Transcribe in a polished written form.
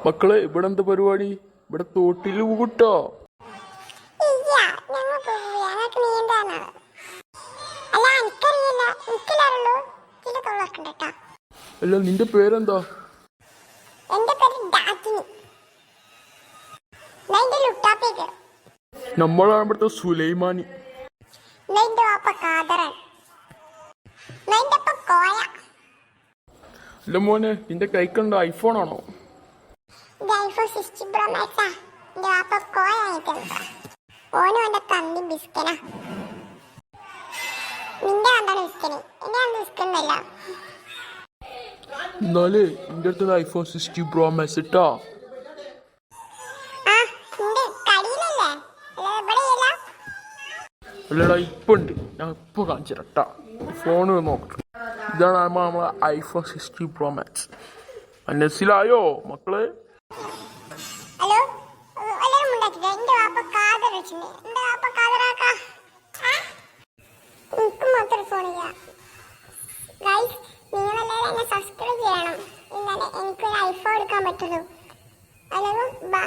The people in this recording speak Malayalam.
മക്കളെ ഇവിടെ എന്താ പരിപാടി? ഇവിടെ തോട്ടിൽ കൂട്ടോ? അല്ല, നിന്റെ പേരെന്താ? നമ്മളാണ് ഇവിടുത്തെ സുലൈമാനി. അല്ല മോനെ, നിന്റെ കൈക്കുണ്ടോ? ഐഫോൺ ആണോ? എന്നാലേ നിന്റെ അടുത്ത് ഐഫോൺ 60 Pro Max ഇട്ടാ. അല്ലടാ, ഇപ്പൊ ഉണ്ട്, ഞാൻ ഇപ്പൊ കാണിച്ചു തരട്ടാ. ഫോണ് നോക്കട്ടെ. ഇതാണ് നമ്മളെ ഐഫോൺ 60 Pro Max. മനസ്സിലായോ മക്കളെ? സബ്സ്ക്രൈബ് ചെയ്യണം, എന്നാലേ എനിക്കൊരു ഐഫോൺ എടുക്കാൻ പറ്റുള്ളൂ. അല്ലെങ്കിൽ ബൈ.